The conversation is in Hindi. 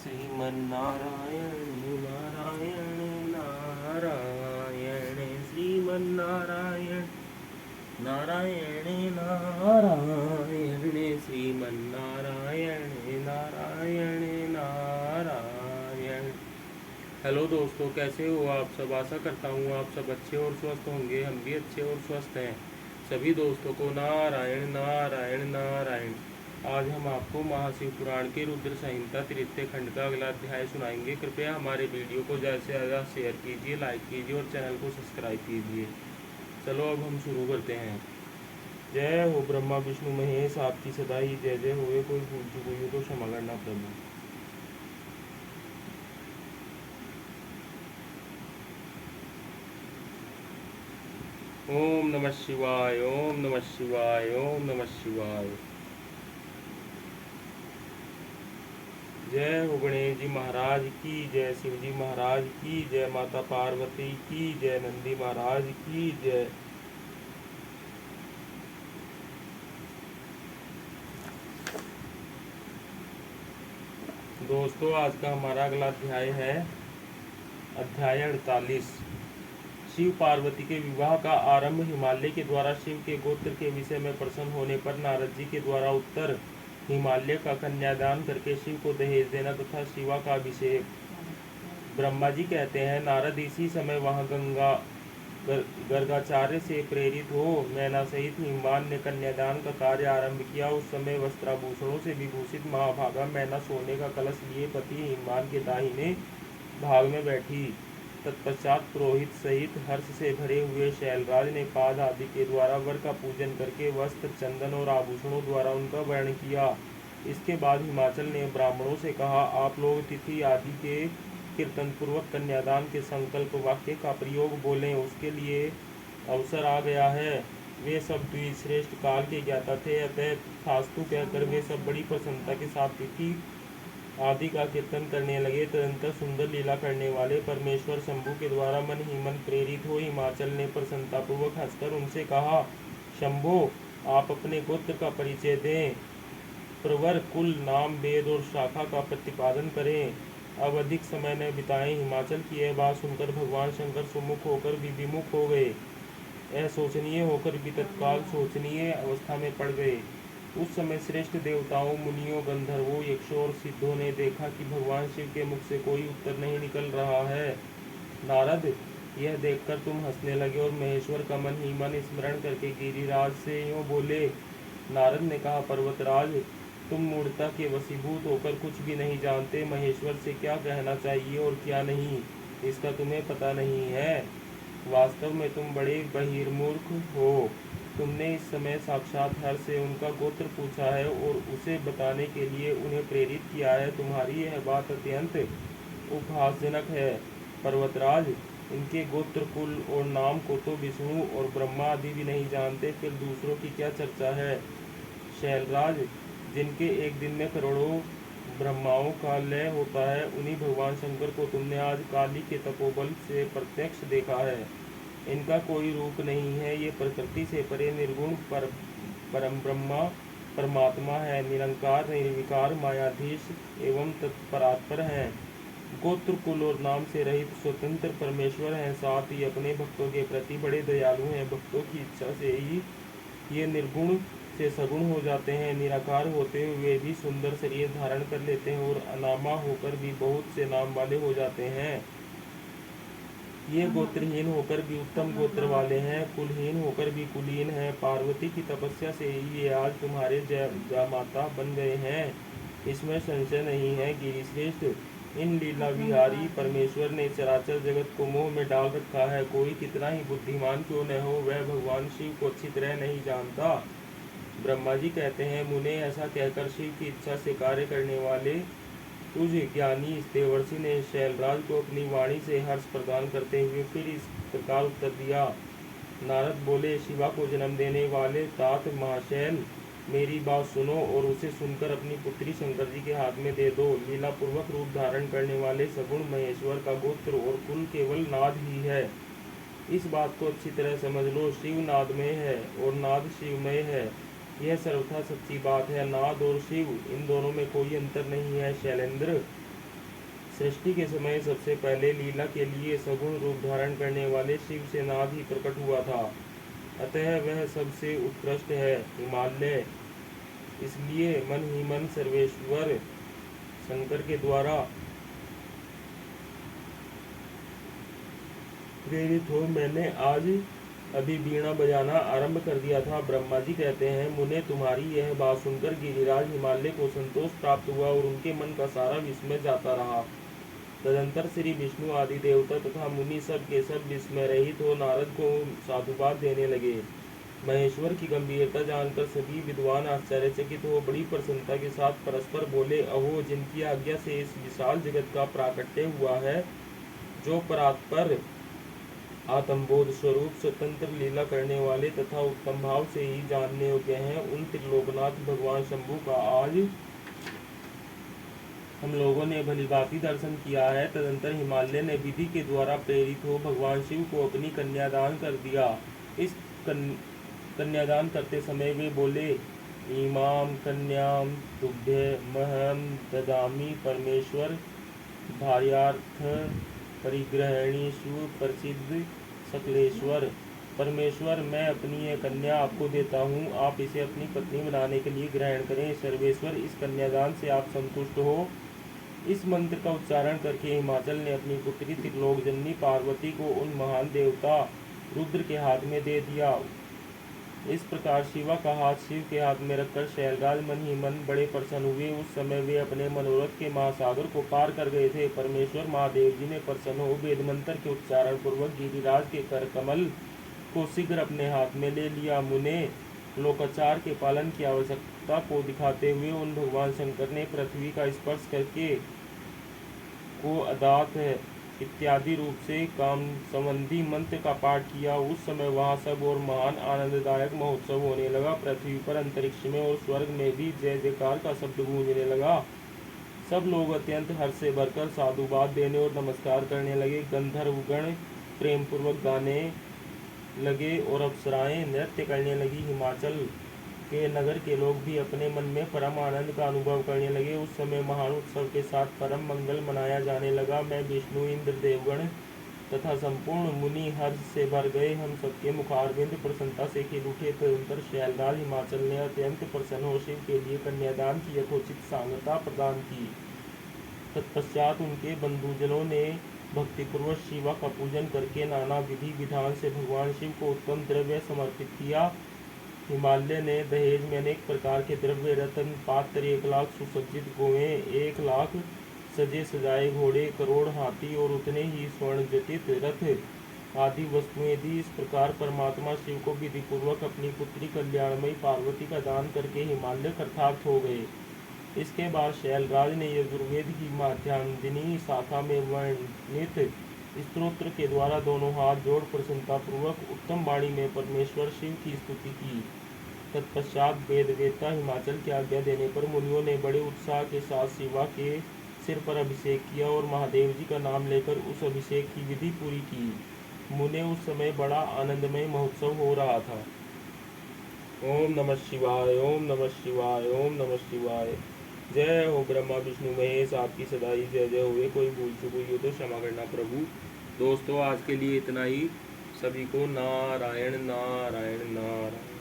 श्रीमन्नारायण नारायण नारायण श्रीमन्नारायण नारायण नारायण श्रीमन्नारायण नारायण नारायण। हेलो दोस्तों, कैसे हो आप सब। आशा करता हूँ आप सब अच्छे और स्वस्थ होंगे। हम भी अच्छे और स्वस्थ हैं। सभी दोस्तों को नारायण नारायण नारायण। आज हम आपको महाशिव पुराण के रुद्र संहिता तृतीय खंड का अगला अध्याय सुनाएंगे। कृपया हमारे वीडियो को ज़्यादा से ज़्यादा शेयर कीजिए, लाइक कीजिए और चैनल को सब्सक्राइब कीजिए। चलो अब हम शुरू करते हैं। जय हो ब्रह्मा विष्णु महेश, आपकी सदा ही जय जय होए। कोई भूल चूक हुई हो तो क्षमा करना प्रभु। ओम नमः शिवाय, ओम नमः शिवाय, ओम नमः शिवाय। जय हो गणेश जी महाराज की जय, शिव जी महाराज की जय, माता पार्वती की जय, नंदी महाराज की जय। दोस्तों, आज का हमारा अगला अध्याय है अध्याय 48। शिव पार्वती के विवाह का आरंभ। हिमालय के द्वारा शिव के गोत्र के विषय में प्रसन्न होने पर नारद जी के द्वारा उत्तर हिमालय का कन्यादान करके शिव को दहेज देना तथा शिवा का अभिषेक। ब्रह्मा जी कहते हैं, नारद इसी समय वहां गर्गाचार्य से प्रेरित हो मैना सहित हिमवान ने कन्यादान का कार्य आरंभ किया। उस समय वस्त्राभूषणों से विभूषित महाभागा मैना सोने का कलश लिए पति हिमवान के दाहिने भाग में बैठी। तत्पश्चात पुरोहित सहित हर्ष से भरे हुए शैलराज ने पाद आदि के द्वारा वर का पूजन करके वस्त्र, चंदन और आभूषणों द्वारा उनका वर्ण किया। इसके बाद हिमाचल ने ब्राह्मणों से कहा, आप लोग तिथि आदि के कीर्तन पूर्वक कन्यादान के संकल्प वाक्य का प्रयोग बोलें, उसके लिए अवसर आ गया है। वे सब द्विश्रेष्ठ काल के ज्ञाता थे, अतः तथास्तु कहकर वे सब बड़ी प्रसन्नता के साथ तिथि आदि का कीर्तन करने लगे। तदंतर सुंदर लीला करने वाले परमेश्वर शंभु के द्वारा मन ही मन प्रेरित हो हिमाचल ने प्रसन्नतापूर्वक हंसकर उनसे कहा, शंभो, आप अपने गोत्र का परिचय दें, प्रवर, कुल, नाम, वेद और शाखा का प्रतिपादन करें। अब अधिक समय न बिताएं। हिमाचल की यह बात सुनकर भगवान शंकर सुमुख होकर विमुख हो गए। अशोचनीय होकर भी तत्काल शोचनीय अवस्था में पड़ गए। उस समय श्रेष्ठ देवताओं, मुनियों, गंधर्वों, यक्षों और सिद्धों ने देखा कि भगवान शिव के मुख से कोई उत्तर नहीं निकल रहा है। नारद, यह देखकर तुम हंसने लगे और महेश्वर का मन ही मन स्मरण करके गिरिराज से यूँ बोले। नारद ने कहा, पर्वतराज, तुम मूर्खता के वशीभूत होकर कुछ भी नहीं जानते। महेश्वर से क्या कहना चाहिए और क्या नहीं, इसका तुम्हें पता नहीं है। वास्तव में तुम बड़े बहिर्मूर्ख हो। तुमने इस समय साक्षात हर से उनका गोत्र पूछा है और उसे बताने के लिए उन्हें प्रेरित किया है। तुम्हारी यह बात अत्यंत उपहासजनक है। पर्वतराज, इनके गोत्र, कुल और नाम को तो विष्णु और ब्रह्मा आदि भी नहीं जानते, फिर दूसरों की क्या चर्चा है। शैलराज, जिनके एक दिन में करोड़ों ब्रह्माओं का लय होता है, उन्हीं भगवान शंकर को तुमने आज काली के तपोबल से प्रत्यक्ष देखा है। इनका कोई रूप नहीं है, ये प्रकृति से परे निर्गुण परम ब्रह्मा परमात्मा है। निरंकार, निर्विकार, मायाधीश एवं तत्परात्पर हैं। गोत्र, कुल और नाम से रहित स्वतंत्र परमेश्वर हैं। साथ ही अपने भक्तों के प्रति बड़े दयालु हैं। भक्तों की इच्छा से ही ये निर्गुण से सगुण हो जाते हैं। निराकार होते हुए भी सुंदर शरीर धारण कर लेते हैं और अनामा होकर भी बहुत से नाम वाले हो जाते हैं। ये गोत्रहीन होकर भी उत्तम गोत्र वाले हैं, कुलहीन होकर भी कुलीन हैं। पार्वती की तपस्या से ही ये आज तुम्हारे माता बन गए हैं, इसमें संशय नहीं है। गिरिश्रेष्ठ, इन लीला विहारी परमेश्वर ने चराचर जगत को मोह में डाल रखा है। कोई कितना ही बुद्धिमान क्यों न हो, वह भगवान शिव को अच्छी तरह नहीं जानता। ब्रह्मा जी कहते हैं, मुने, ऐसा कहकर शिव की इच्छा से कार्य करने वाले तुझ ज्ञानी इस देवर्षि ने शैलराज को अपनी वाणी से हर्ष प्रदान करते हुए फिर इस प्रकार उत्तर दिया। नारद बोले, शिवा को जन्म देने वाले तात महाशैल, मेरी बात सुनो और उसे सुनकर अपनी पुत्री शंकर जी के हाथ में दे दो। लीला पूर्वक रूप धारण करने वाले सगुण महेश्वर का गोत्र और कुल केवल नाद ही है। इस बात को अच्छी तरह समझ लो। शिव नादमय है और नाद शिवमय है, यह सर्वथा सच्ची बात है। नाद और शिव, इन दोनों में कोई अंतर नहीं है। शैलेंद्र, सृष्टि के समय सबसे पहले लीला के लिए सगुण रूप धारण करने वाले शिव से नाद ही प्रकट हुआ था, अतः वह सबसे उत्कृष्ट है। हिमालय इसलिए मन ही मन सर्वेश्वर शंकर के द्वारा प्रेरित हो मैंने आज अभी वीणा बजाना आरंभ कर दिया था। ब्रह्मा जी कहते हैं, मुने तुम्हारी यह बात सुनकर गिरिराज हिमालय को संतोष प्राप्त हुआ और उनके मन का सारा विस्मय जाता रहा। तदंतर श्री विष्णु आदि देवता तथा मुनि सब के सब विस्मय रहित हो नारद को साधुवाद देने लगे। महेश्वर की गंभीरता जानकर सभी विद्वान आश्चर्यचकित हो बड़ी प्रसन्नता के साथ परस्पर बोले, अहो, जिनकी आज्ञा से इस विशाल जगत का प्राकट्य हुआ है, जो परात्पर आत्मबोध स्वरूप स्वतंत्र लीला करने वाले तथा उत्तम भाव से ही जानने योग्य हैं, उन त्रिलोकनाथ भगवान शंभु का आज हम लोगों ने भली भांति दर्शन किया है। तदंतर हिमालय ने विधि के द्वारा प्रेरित हो भगवान शिव को अपनी कन्यादान कर दिया। इस कन्यादान करते समय वे बोले, इमाम कन्याम तुभ्यमहं ददामि परमेश्वर भार्यार्थ परिग्रहणीषु प्रसिद्ध सकलेश्वर। परमेश्वर, मैं अपनी यह कन्या आपको देता हूँ, आप इसे अपनी पत्नी बनाने के लिए ग्रहण करें। सर्वेश्वर, इस कन्यादान से आप संतुष्ट हो। इस मंत्र का उच्चारण करके हिमाचल ने अपनी पुत्री त्रिलोक जननी पार्वती को उन महान देवता रुद्र के हाथ में दे दिया। इस प्रकार शिवा का हाथ शिव के हाथ में रखकर शैलराज मन ही मन बड़े प्रसन्न हुए। उस समय वे अपने मनोरथ के महासागर को पार कर गए थे। परमेश्वर महादेव जी ने प्रसन्न हो वेद मंत्र के उच्चारण पूर्वक गिरिराज के कर कमल को शीघ्र अपने हाथ में ले लिया। मुने लोकाचार के पालन की आवश्यकता को दिखाते हुए उन भगवान शंकर ने पृथ्वी का स्पर्श करके को अदात इत्यादि रूप से काम संबंधी मंत्र का पाठ किया। उस समय वहाँ सब और महान आनंददायक महोत्सव होने लगा। पृथ्वी पर, अंतरिक्ष में और स्वर्ग में भी जय जयकार का शब्द गूंजने लगा। सब लोग अत्यंत हर्ष से भरकर साधुवाद देने और नमस्कार करने लगे। गंधर्वगण प्रेम पूर्वक गाने लगे और अप्सराएं नृत्य करने लगी। हिमाचल के नगर के लोग भी अपने मन में परम आनंद का अनुभव करने लगे। उस समय महान उत्सव के साथ परम मंगल मनाया जाने लगा। मैं विष्णु, इंद्र, देवगण तथा संपूर्ण मुनि हर्ष से भर गए। हम सबके मुखारविंद प्रसन्नता से खिल उठे। तदंतर शैलराज हिमाचल ने अत्यंत प्रसन्न हो शिव के लिए कन्यादान की यथोचित सांगता प्रदान की। तत्पश्चात उनके बंधुजनों ने भक्तिपूर्वक शिवा का पूजन करके नाना विधि विधान से भगवान शिव को उत्तम द्रव्य समर्पित किया। हिमालय ने दहेज में अनेक प्रकार के द्रव्य, रत्न, पात्र, 1 लाख सुसज्जित गोवें, 1 लाख सजे सजाए घोड़े, करोड़ हाथी और उतने ही स्वर्ण जटित रथ आदि वस्तुएं दी। इस प्रकार परमात्मा शिव को विधि पूर्वक अपनी पुत्री कल्याणमयी पार्वती का दान करके हिमालय कृतार्थ हो गए। इसके बाद शैलराज ने यजुर्वेद की माध्यान्दिनी शाखा में वर्णित स्तोत्र के द्वारा दोनों हाथ जोड़ प्रसन्नता पूर्वक उत्तम वाणी में परमेश्वर शिव की स्तुति की। तत्पश्चात वेद वेदता हिमाचल की आज्ञा देने पर मुनियों ने बड़े उत्साह के साथ शिवा के सिर पर अभिषेक किया और महादेव जी का नाम लेकर उस अभिषेक की विधि पूरी की। मुने उस समय बड़ा आनंदमय महोत्सव हो रहा था। ओम नमः शिवाय, ओम नमः शिवाय, ओम नमः शिवाय। जय हो ब्रह्मा विष्णु महेश, आपकी सदा ही जय जय हुए। कोई भूल चूक हुई हो तो क्षमा करना प्रभु। दोस्तों, आज के लिए इतना ही। सभी को नारायण नारायण नारायण।